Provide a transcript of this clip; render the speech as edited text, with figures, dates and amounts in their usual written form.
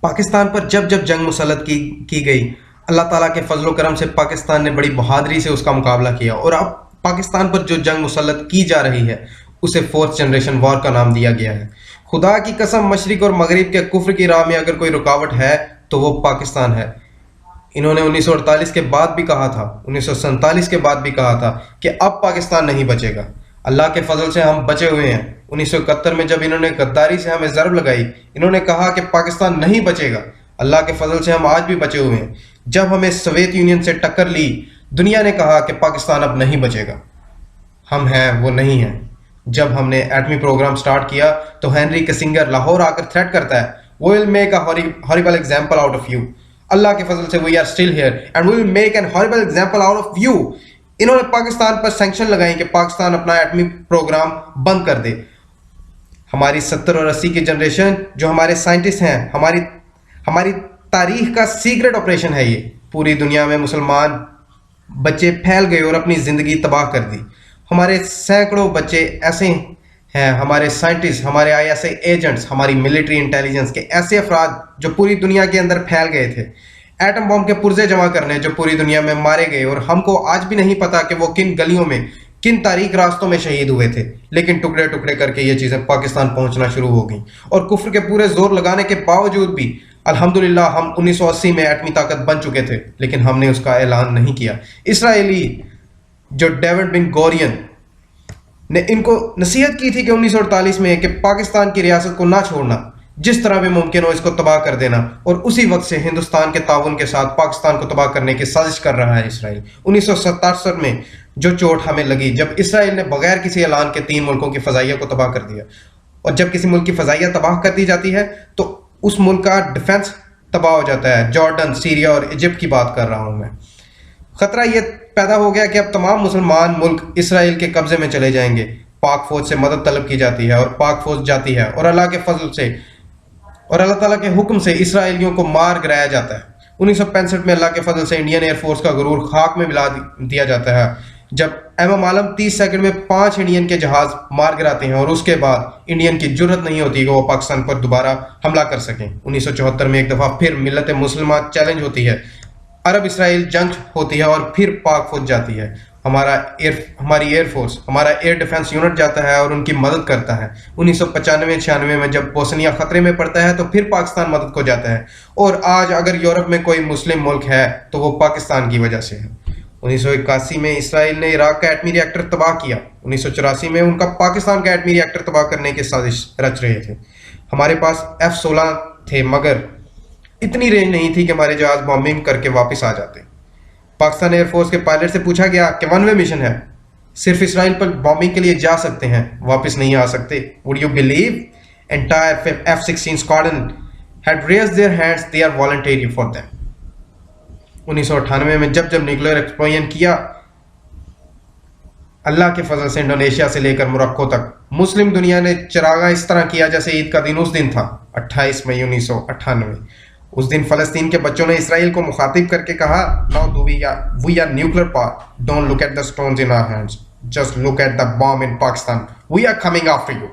پاکستان پر جب جب جنگ مسلط کی گئی، اللہ تعالیٰ کے فضل و کرم سے پاکستان نے بڑی بہادری سے اس کا مقابلہ کیا، اور اب پاکستان پر جو جنگ مسلط کی جا رہی ہے اسے فورتھ جنریشن وار کا نام دیا گیا ہے۔ خدا کی قسم، مشرق اور مغرب کے کفر کی راہ میں اگر کوئی رکاوٹ ہے تو وہ پاکستان ہے۔ انہوں نے 1948 کے بعد بھی کہا تھا، 1947 کے بعد بھی کہا تھا کہ اب پاکستان نہیں بچے گا۔ اللہ کے فضل سے ہم بچے ہوئے ہیں۔ 1971 میں جب انہوں نے غداری سے ہمیں ضرب لگائی، انہوں نے کہا کہ پاکستان نہیں بچے گا۔ اللہ کے فضل سے ہم آج بھی بچے ہوئے ہیں۔ جب ہمیں سوویت یونین سے ٹکر لی، دنیا نے کہا کہ پاکستان اب نہیں بچے گا۔ ہم ہیں وہ نہیں ہیں۔ جب ہم نے ایٹمی پروگرام سٹارٹ کیا تو ہینری کسنگر لاہور آ کر تھریٹ کرتا ہے، "We will make a horrible example out of you." اللہ کے فضل سے we are still here and we will make an horrible example out of you. انہوں نے پاکستان پر سینکشن لگائیں کہ پاکستان اپنا ایٹمی پروگرام بند کر دے۔ ہماری 70 اور 80 کی جنریشن جو ہمارے سائنٹسٹ ہیں، ہماری تاریخ کا سیکرٹ آپریشن ہے یہ۔ پوری دنیا میں مسلمان بچے پھیل گئے اور اپنی زندگی تباہ کر دی۔ ہمارے سینکڑوں بچے ایسے ہیں، ہمارے سائنٹسٹ، ہمارے ISI ایجنٹس، ہماری ملٹری انٹیلیجنس کے ایسے افراد جو پوری دنیا کے اندر پھیل گئے تھے، ایٹم بم کے پرزے جمع کرنے جو پوری دنیا میں مارے گئے، اور ہم کو آج بھی نہیں پتا کہ وہ کن گلیوں میں، کن تاریک راستوں میں شہید ہوئے تھے، لیکن ٹکڑے ٹکڑے کر کے یہ چیزیں پاکستان پہنچنا شروع ہو گئیں۔ اور کفر کے پورے زور لگانے کے باوجود بھی الحمدللہ ہم 1980 میں ایٹمی طاقت بن چکے تھے، لیکن ہم نے اس کا اعلان نہیں کیا۔ اسرائیلی جو ڈیوڈ بن گورین نے ان کو نصیحت کی تھی کہ 1948 میں کہ پاکستان کی ریاست کو نہ چھوڑنا، جس طرح بھی ممکن ہو اس کو تباہ کر دینا، اور اسی وقت سے ہندوستان کے تعاون کے ساتھ پاکستان کو تباہ کرنے کی سازش کر رہا ہے اسرائیل۔ 1967 میں جو چوٹ ہمیں لگی جب اسرائیل نے بغیر کسی اعلان کے 3 ملکوں کی فضائیہ کو تباہ کر دیا، اور جب کسی ملک کی فضائیہ تباہ کر دی جاتی ہے تو اس ملک کا ڈیفنس تباہ ہو جاتا ہے۔ جارڈن، سیریا اور ایجپٹ کی بات کر رہا ہوں میں۔ خطرہ یہ پیدا ہو گیا کہ اب تمام مسلمان ملک اسرائیل کے قبضے میں چلے جائیں گے۔ پاک فوج سے مدد طلب کی جاتی ہے اور پاک فوج جاتی ہے، اور اللہ کے فضل سے اور اللہ تعالیٰ کے حکم سے اسرائیلیوں کو مار گرایا جاتا ہے۔ 1965 میں اللہ کے فضل سے انڈین ایئر فورس کا غرور خاک میں ملا دیا جاتا ہے، جب احمد عالم 30 سیکنڈ میں 5 انڈین کے جہاز مار گراتے ہیں، اور اس کے بعد انڈین کی جرت نہیں ہوتی کہ وہ پاکستان پر دوبارہ حملہ کر سکیں۔ 1974 میں ایک دفعہ پھر ملت مسلمہ چیلنج ہوتی ہے، عرب اسرائیل جنگ ہوتی ہے، اور پھر پاک فوج جاتی ہے، ہماری ایئر فورس، ہمارا ایئر ڈیفنس یونٹ جاتا ہے اور ان کی مدد کرتا ہے۔ 1995-96 میں جب بوسنیا خطرے میں پڑتا ہے تو پھر پاکستان مدد کو جاتا ہے، اور آج اگر یورپ میں کوئی مسلم ملک ہے تو وہ پاکستان کی وجہ سے ہے۔ 1981 میں اسرائیل نے عراق کا ایٹمی ری ایکٹر تباہ کیا۔ 1984 میں ان کا پاکستان کا ایٹمی ری ایکٹر تباہ کرنے کی سازش رچ رہے تھے۔ ہمارے پاس F-16 تھے، مگر اتنی رینج نہیں تھی کہ ہمارے جہاز بامبنگ کر کے واپس آ جاتے۔ پاکستان ایئر فورس کے پائلٹ سے پوچھا گیا کہ 1 وے مشن ہے، صرف اسرائیل پر بامبنگ کے لیے جا سکتے ہیں، واپس نہیں آ سکتے۔ Would you believe entire F-16 squadron had raised their hands, they are voluntary for them۔ 1998 میں جب نیوکلیئر ایکسپلوژن کیا، اللہ کے فضل سے انڈونیشیا سے لے کر موروکو تک مسلم دنیا نے چراغاں اس طرح کیا جیسے عید کا دن اس دن تھا، 28 مئی 1998۔ اس دن فلسطین کے بچوں نے اسرائیل کو مخاطب کر کے کہا، "Now we are nuclear power. Don't look at the stones in our hands. Just look at the bomb in Pakistan. We are coming after you."